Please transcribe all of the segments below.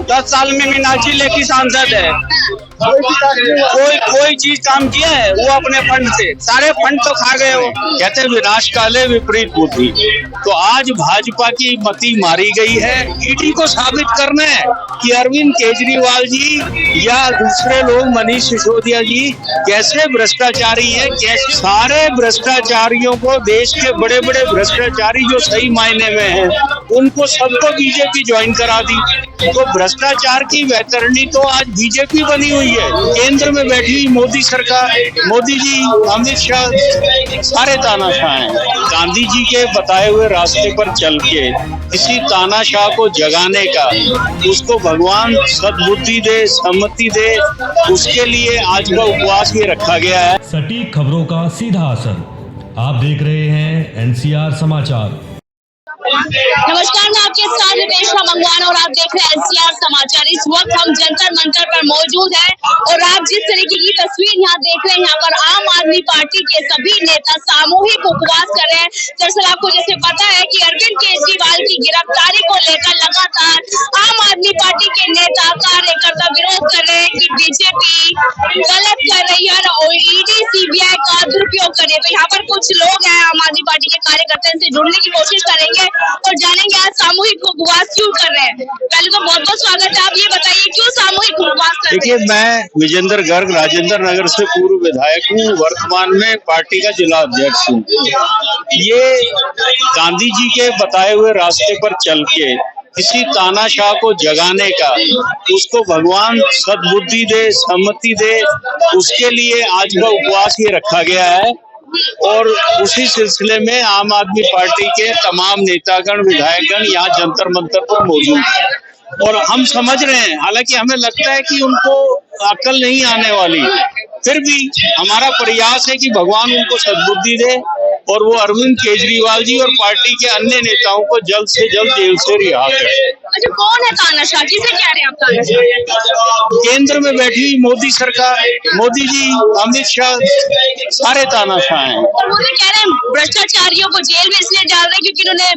10 साल में मीनाक्षी लेखी सांसद है। कोई चीज काम किया है वो अपने फंड से, सारे फंड तो खा गए वो। कहते हैं विनाश काले विपरीत बुद्धि। तो आज भाजपा की मति मारी गई है। ईडी को साबित करना है कि अरविंद केजरीवाल जी या दूसरे लोग, मनीष सिसोदिया जी कैसे भ्रष्टाचारी हैं, कैसे सारे भ्रष्टाचारियों को, देश के बड़े बड़े भ्रष्टाचारी जो सही मायने में हैं, उनको सबको बीजेपी ज्वाइन करा दी। तो भ्रष्टाचार की वैतरणी तो आज बीजेपी बनी हुई है। केंद्र में बैठी हुई मोदी सरकार, मोदी जी, अमित शाह, सारे तानाशाह हैं। गांधी जी के बताए हुए रास्ते पर चल के किसी तानाशाह को जगाने का, उसको भगवान सद्बुद्धि दे, सम्मति दे, उसके लिए आज का उपवास ये रखा गया है। सटीक खबरों का सीधा असर। आप देख रहे हैं एनसीआर समाचार। नमस्कार, मैं आपके साथ रेशमा मंगवाना और आप देख रहे हैं एनसीआर समाचार। इस वक्त हम जंतर मंतर पर मौजूद हैं और आप जिस तरीके की तस्वीर यहाँ देख रहे हैं, यहाँ पर आम आदमी पार्टी के सभी नेता सामूहिक उपवास कर रहे हैं। दरअसल आपको जैसे पता है कि अरविंद केजरीवाल की गिरफ्तारी को लेकर लगातार आम आदमी पार्टी के नेता कार्यकर्ता विरोध कर रहे हैं कि बीजेपी गलत कर रही है और ईडी सीबीआई का दुरुपयोग कर रही है। तो यहाँ पर कुछ लोग हैं आम आदमी पार्टी के कार्यकर्ता, से जुड़ने की कोशिश करेंगे और जानेंगे आज सामूहिक उपवास क्यों कर रहे हैं। पहले तो बहुत बहुत स्वागत है। आप ये बताइए क्यों सामूहिक उपवास कर रहे हैं? देखिए, मैं विजेंद्र गर्ग राजेंद्र नगर से पूर्व विधायक हूँ, वर्तमान में पार्टी का जिला अध्यक्ष हूँ। ये गांधी जी के बताए हुए रास्ते पर चल के किसी तानाशाह को जगाने का, उसको भगवान सद्बुद्धि दे, सम्मति दे, उसके लिए आज का उपवास ये रखा गया है। और उसी सिलसिले में आम आदमी पार्टी के तमाम नेतागण, विधायकगण यहाँ जंतर मंतर पर मौजूद हैं और हम समझ रहे हैं, हालांकि हमें लगता है कि उनको अकल नहीं आने वाली, फिर भी हमारा प्रयास है कि भगवान उनको सद्बुद्धि दे और वो अरविंद केजरीवाल जी और पार्टी के अन्य नेताओं को जल्द से जल्द जेल से रिहा करें। अच्छा, कौन है तानाशाह? किसे कह रहे हैं आप तानाशाह? केंद्र में बैठी हुई मोदी सरकार, मोदी जी, अमित शाह, सारे तानाशाह हैं। और वो कह रहे हैं भ्रष्टाचारियों को जेल में इसलिए डाल रहे हैं क्योंकि उन्होंने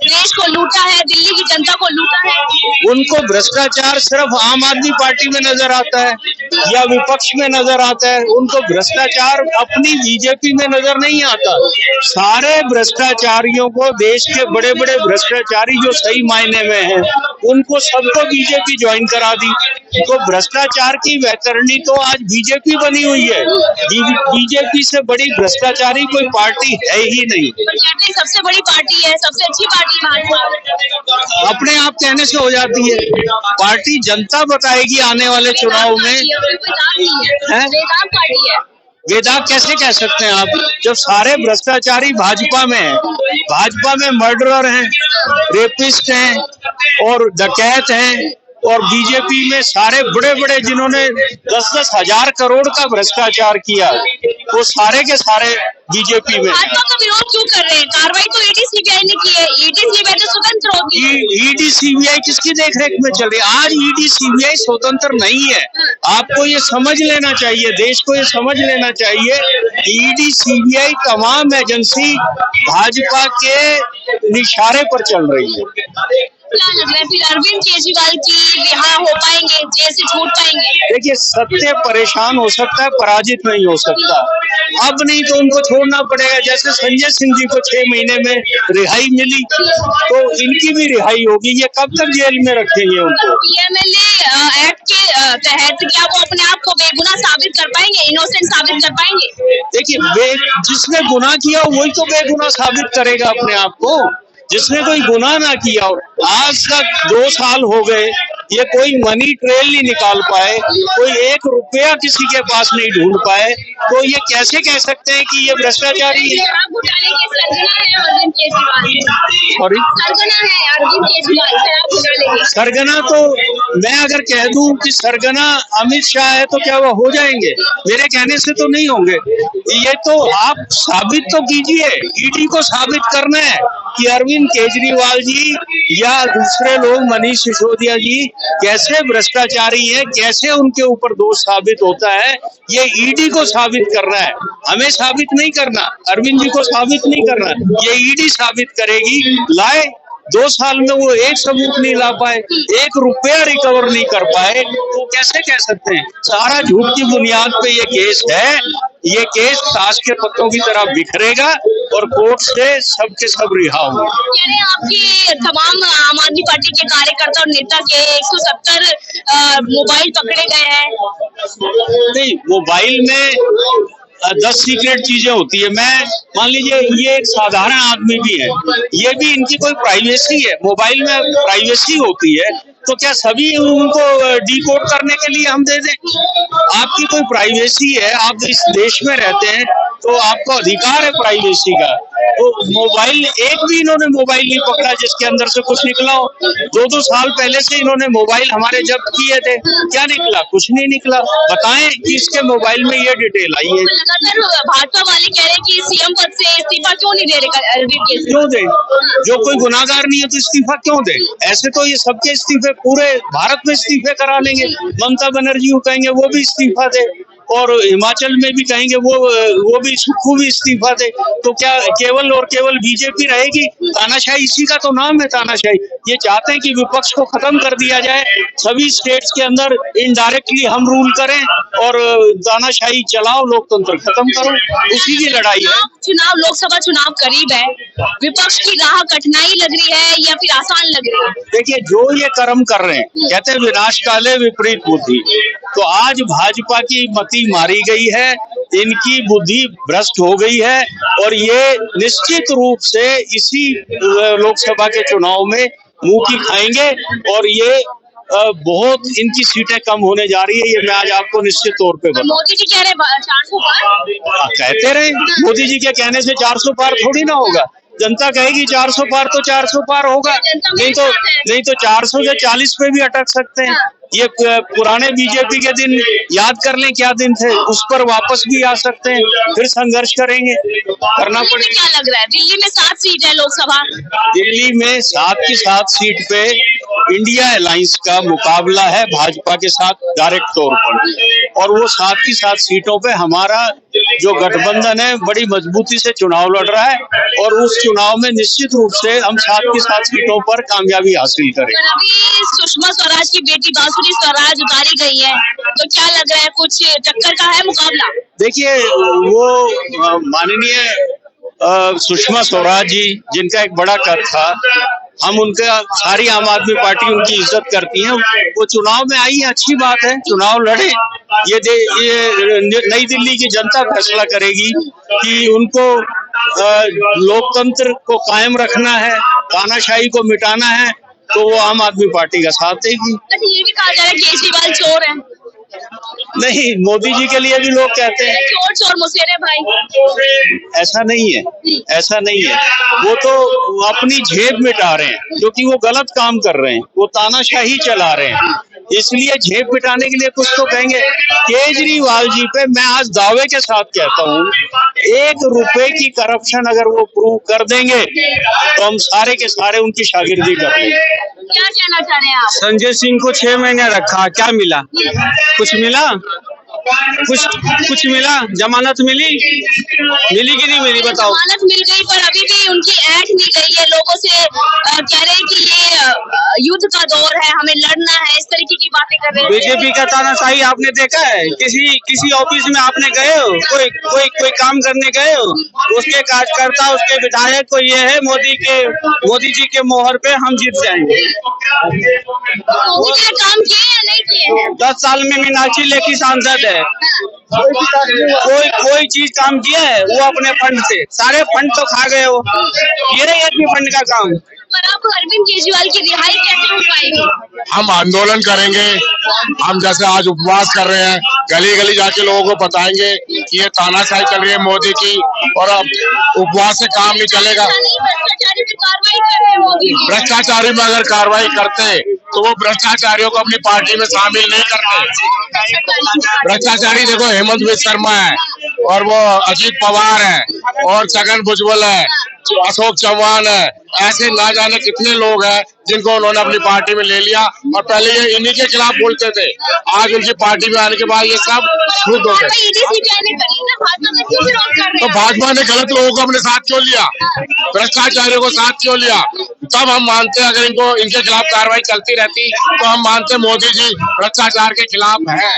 देश को लूटा है, दिल्ली की जनता को लूटा है। उनको भ्रष्टाचार सिर्फ आम आदमी पार्टी में नजर आता है या विपक्ष में नजर आता है, उनको भ्रष्टाचार अपनी बीजेपी में नजर नहीं आता। सारे भ्रष्टाचारियों को, देश के बड़े बड़े भ्रष्टाचारी जो सही मायने में हैं, उनको सबको बीजेपी ज्वाइन करा दी। तो भ्रष्टाचार की वैतरणी तो आज बीजेपी बनी हुई है। बीजेपी से बड़ी भ्रष्टाचारी कोई पार्टी है ही नहीं। सबसे बड़ी पार्टी है, सबसे अच्छी पार्टी भाजपा अपने आप कहने से हो जाती है। पार्टी जनता बताएगी आने वाले चुनाव में। पार्टी है, वेदांत कैसे कह सकते हैं आप, जब सारे भ्रष्टाचारी भाजपा में हैं? भाजपा में मर्डरर हैं, रेपिस्ट हैं और डकैत हैं, और बीजेपी में सारे बड़े बड़े जिन्होंने 10-10 हजार करोड़ का भ्रष्टाचार किया, वो सारे के सारे बीजेपी में। भाजपा का विरोध क्यों कर रहे हैं? कार्रवाई तो ईडी सीबीआई ने की है। ईडी सीबीआई तो स्वतंत्र होगी। ईडी सीबीआई किसकी देखरेख में चल रही है? आज ईडी सीबीआई स्वतंत्र नहीं है। आपको ये समझ लेना चाहिए, देश को ये समझ लेना चाहिए, ईडी सीबीआई तमाम एजेंसी भाजपा के इशारे पर चल रही है। क्या लग रहा है फिर अरविंद केजरीवाल की रिहा हो पाएंगे, जेल से छूट पाएंगे? देखिए, सत्य परेशान हो सकता है, पराजित नहीं हो सकता। अब नहीं तो उनको छोड़ना पड़ेगा। जैसे संजय सिंह जी को 6 महीने में रिहाई मिली, तो इनकी भी रिहाई होगी। ये कब तक जेल में रखेंगे उनको? पीएमएलए एक्ट के तहत क्या वो अपने आप को बेगुनाह साबित कर पाएंगे, इनोसेंट साबित कर पाएंगे? देखिए, जिसने गुनाह किया वही तो बेगुनाह साबित करेगा अपने आप को। जिसने कोई गुनाह ना किया हो, आज तक 2 साल हो गए, ये कोई मनी ट्रेल नहीं निकाल पाए, कोई 1 रुपया किसी के पास नहीं ढूंढ पाए, तो ये कैसे कह सकते हैं कि ये भ्रष्टाचारी है? सरगना तो मैं अगर कह दूं कि सरगना अमित शाह है तो क्या वो हो जाएंगे? मेरे कहने से तो नहीं होंगे। ये तो आप साबित तो कीजिए, ईडी को साबित करना है कि अरविंद केजरीवाल जी या दूसरे लोग, मनीष सिसोदिया जी कैसे भ्रष्टाचारी हैं, कैसे उनके ऊपर दोष साबित होता है, ये ईडी को साबित करना है। हमें साबित नहीं करना, अरविंद जी को साबित नहीं करना, ये ईडी साबित करेगी। लाए 2 साल में वो एक सबूत नहीं ला पाए, 1 रुपया रिकवर नहीं कर पाए, तो कैसे कह सकते हैं? सारा झूठ की बुनियाद पे ये केस है। ये केस ताश के पत्तों की तरह बिखरेगा और कोर्ट से सब के सब रिहा होंगे। यानी आपकी तमाम आम आदमी पार्टी के कार्यकर्ता और नेता के 170 मोबाइल पकड़े गए हैं। नहीं, मोबाइल में 10 सीक्रेट चीजें होती है। मैं मान लीजिए ये एक साधारण आदमी भी है, ये भी इनकी कोई प्राइवेसी है, मोबाइल में प्राइवेसी होती है, तो क्या सभी उनको डिकोड करने के लिए हम दे दें? आपकी कोई प्राइवेसी है, आप इस देश में रहते हैं तो आपको अधिकार है प्राइवेसी का। तो मोबाइल, एक भी इन्होंने मोबाइल नहीं पकड़ा जिसके अंदर से कुछ निकला हो। 2-2 साल पहले से इन्होंने मोबाइल हमारे जब्त किए थे, क्या निकला? कुछ नहीं निकला। बताएं कि इसके मोबाइल में ये डिटेल आई है। लगातार भाजपा वाले कह रहे हैं कि सीएम पद से इस्तीफा क्यों नहीं दे रहे? क्यों दे? जो कोई गुनाहगार नहीं है तो इस्तीफा क्यों दे? ऐसे तो ये सबके इस्तीफे पूरे भारत में इस्तीफे करा लेंगे। ममता बनर्जी को कहेंगे वो भी इस्तीफा दे, और हिमाचल में भी कहेंगे वो भी सुक्खू भी इस्तीफा दे। तो क्या केवल और केवल बीजेपी रहेगी? तानाशाही, इसी का तो नाम है तानाशाही। ये चाहते हैं कि विपक्ष को खत्म कर दिया जाए, सभी स्टेट्स के अंदर इनडायरेक्टली हम रूल करें और तानाशाही चलाओ, लोकतंत्र खत्म करो। उसी की लड़ाई है। चुनाव, लोकसभा चुनाव करीब है, विपक्ष की राह कठिनाई लग रही है या फिर आसान लग रही है? देखिए, जो ये कर्म कर रहे हैं, कहते हैं विनाश काले विपरीत बुद्धि, तो आज भाजपा की मति मारी गई है, इनकी बुद्धि भ्रष्ट हो गई है, और ये निश्चित रूप से इसी लोकसभा के चुनाव में मुंह की खाएंगे, और ये बहुत इनकी सीटें कम होने जा रही है। ये मैं आज आपको निश्चित तौर पे बताऊं। मोदी जी कह रहे 400 पार। कहते रहे, मोदी जी के कहने से 400 पार थोड़ी ना होगा। जनता कहेगी 400 पार तो 400 पार होगा, नहीं तो 400 से 40 पे भी अटक सकते हैं। ये पुराने बीजेपी के दिन याद कर लें, क्या दिन थे, उस पर वापस भी आ सकते हैं। फिर संघर्ष करेंगे, करना पड़ेगा। क्या लग रहा है? दिल्ली में 7 सीट है लोकसभा। दिल्ली में 7 की 7 सीट पे इंडिया अलायंस का मुकाबला है भाजपा के साथ डायरेक्ट तौर पर, और वो 7 की 7 सीटों पे हमारा जो गठबंधन है बड़ी मजबूती से चुनाव लड़ रहा है, और उस चुनाव में निश्चित रूप से हम 7 की 7 सीटों पर कामयाबी हासिल करेंगे। अभी सुषमा स्वराज की बेटी बांसुरी स्वराज उतारी गई है, तो क्या लग रहा है, कुछ टक्कर का है मुकाबला? देखिए, वो माननीय सुषमा स्वराज जी, जिनका एक बड़ा कद था, हम उनका, सारी आम आदमी पार्टी उनकी इज्जत करती है। वो चुनाव में आई है, अच्छी बात है, चुनाव लड़े। ये नई दिल्ली की जनता फैसला करेगी कि उनको लोकतंत्र को कायम रखना है, तानाशाही को मिटाना है, तो वो आम आदमी पार्टी का साथ देगी। ये भी कहा जा रहा है केजरीवाल चोर है। नहीं, मोदी जी के लिए भी लोग कहते हैं चोर चोर मुसेरे भाई। ऐसा नहीं है, ऐसा नहीं है। वो तो अपनी जेब मिटा रहे हैं, क्योंकि वो गलत काम कर रहे हैं, वो तानाशाही चला रहे हैं, इसलिए जेब मिटाने के लिए कुछ तो कहेंगे। केजरीवाल जी पे मैं आज दावे के साथ कहता हूँ, 1 रुपए की करप्शन अगर वो प्रूव कर देंगे तो हम सारे के सारे उनकी शागिर्दी कर देंगे। क्या कहना चाह रहे हैं आप? संजय सिंह को 6 महीने रखा, क्या मिला? कुछ मिला? कुछ मिला? जमानत मिली कि नहीं मिली, बताओ? जमानत मिल गई, पर अभी भी उनकी ऐंठ नहीं गई है। लोगों से कह रहे हैं कि ये युद्ध का दौर है, हमें लड़ना है, इस तरीके की बातें कर रहे हैं। बीजेपी का तानाशाही आपने देखा है? किसी ऑफिस में आपने गए हो, कोई काम करने गए हो, उसके कार्यकर्ता, उसके विधायक को ये है मोदी जी के मोहर पे हम जीत जाएंगे। मोदी जी ने काम किए या नहीं किए हैं? 10 साल में मीनाक्षी लेखी सांसद है, कोई चीज काम किया है? वो अपने फंड से, सारे फंड तो खा गए हो। ये नहीं है फंड का काम। पर अब अरविंद केजरीवाल की रिहाई कैसे हो पाएगी? हम आंदोलन करेंगे। हम जैसे आज उपवास कर रहे हैं, गली गली जाके लोगों को बताएंगे कि ये तानाशाही चल रही है मोदी की, और अब उपवास से काम नहीं चलेगा। भ्रष्टाचारी में अगर कार्रवाई करते तो वो भ्रष्टाचारियों को अपनी पार्टी में शामिल नहीं करते। भ्रष्टाचारी देखो, हेमंत बिस्वा शर्मा है, और वो अजीत पवार है, और छगन भुजबल है, अशोक चौहान है, ऐसे ना जाने कितने लोग हैं जिनको उन्होंने अपनी पार्टी में ले लिया और पहले ये इन्हीं के खिलाफ बोलते थे। आज उनकी पार्टी में आने के बाद ये सब शुद्ध हो गए। तो भाजपा ने गलत लोगों को अपने साथ क्यों लिया, भ्रष्टाचारियों को साथ क्यों लिया? तब हम मानते अगर इनके खिलाफ कार्रवाई चलती रहती तो हम मानते मोदी जी भ्रष्टाचार के खिलाफ है,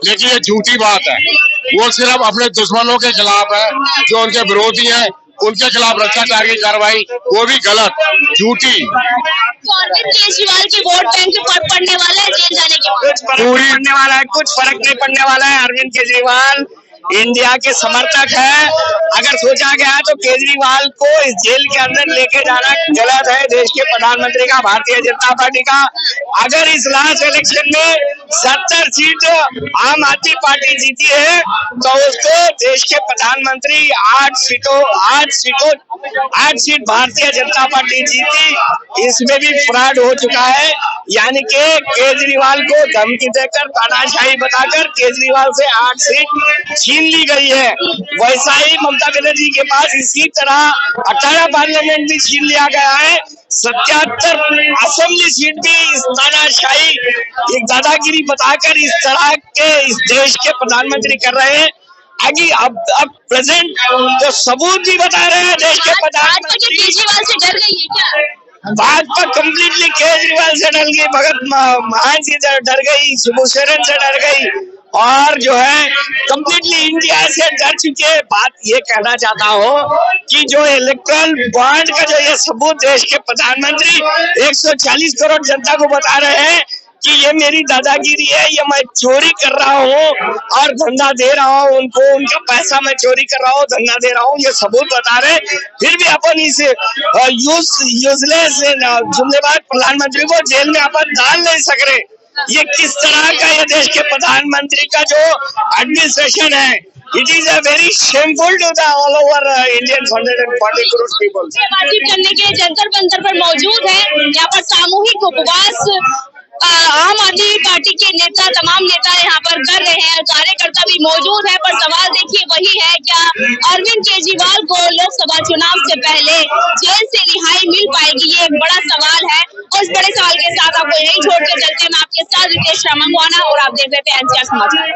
लेकिन ये झूठी बात है। वो सिर्फ अपने दुश्मनों के खिलाफ है, जो उनके विरोधी हैं उनके खिलाफ भ्रष्टाचार की कार्रवाई, वो भी गलत, झूठी। तो अरविंद केजरीवाल के वोट बैंक पे फर्क पड़ने वाला है जेल जाने के बाद? कुछ फर्क नहीं पड़ने वाला है, कुछ फर्क नहीं पड़ने वाला है। अरविंद केजरीवाल इंडिया के समर्थक है। अगर सोचा गया तो केजरीवाल को इस जेल के अंदर लेके जाना गलत है। देश के प्रधानमंत्री का, भारतीय जनता पार्टी का, अगर इस लास्ट इलेक्शन में 70 सीट आम आदमी पार्टी जीती है तो उसको देश के प्रधानमंत्री 8 सीट भारतीय जनता पार्टी जीती। इसमें भी फ्रॉड हो चुका है, यानी कि केजरीवाल को धमकी देकर, तानाशाही बताकर केजरीवाल से 8 सीट छीन ली गई है। वैसा ही ममता बनर्जी के पास इसी तरह 18 पार्लियामेंट भी छीन लिया गया है। 77 असेंबली सीट भी इस तानाशाही, एक दादागिरी बताकर इस तरह के इस देश के प्रधानमंत्री कर रहे हैं। आगे अब प्रेजेंट जो सबूत भी बता रहे हैं देश के प्रधानमंत्री। केजरीवाल से डर गई है क्या? भाजपा कम्प्लीटली केजरीवाल से डर गई, भगत मान से डर गई, शिबू सोरेन से डर गई और जो है कम्प्लीटली इंडिया से डर चुके हैं। बात ये कहना चाहता हूँ कि जो इलेक्ट्रल बॉन्ड का जो ये सबूत देश के प्रधानमंत्री 140 करोड़ जनता को बता रहे हैं कि ये मेरी दादागिरी है, ये मैं चोरी कर रहा हूँ और धंधा दे रहा हूँ उनको, उनका पैसा मैं चोरी कर रहा हूँ, धंधा दे रहा हूँ, ये सबूत बता रहे। फिर भी अपन इस यूजलेस जुमलेबाज प्रधानमंत्री को जेल में अपन डाल नहीं सक रहे। ये किस तरह का ये देश के प्रधानमंत्री का जो एडमिनिस्ट्रेशन है, it is a very shameful to the all over Indian 140 crore people. बातचीत करने के लिए जंतर मंतर पर मौजूद है। यहाँ पर सामूहिक उपवास आम आदमी पार्टी के नेता, तमाम नेता यहाँ पर कर रहे हैं, कार्यकर्ता भी मौजूद है। पर सवाल देखिए वही है, क्या अरविंद केजरीवाल को लोकसभा चुनाव से पहले जेल से रिहाई मिल पाएगी? ये एक बड़ा सवाल है और इस बड़े सवाल के साथ आपको यही छोड़ के चलते हैं। मैं आपके साथ रितेश मंगवाना और आप देख रहे थे एनसीआर समाचार।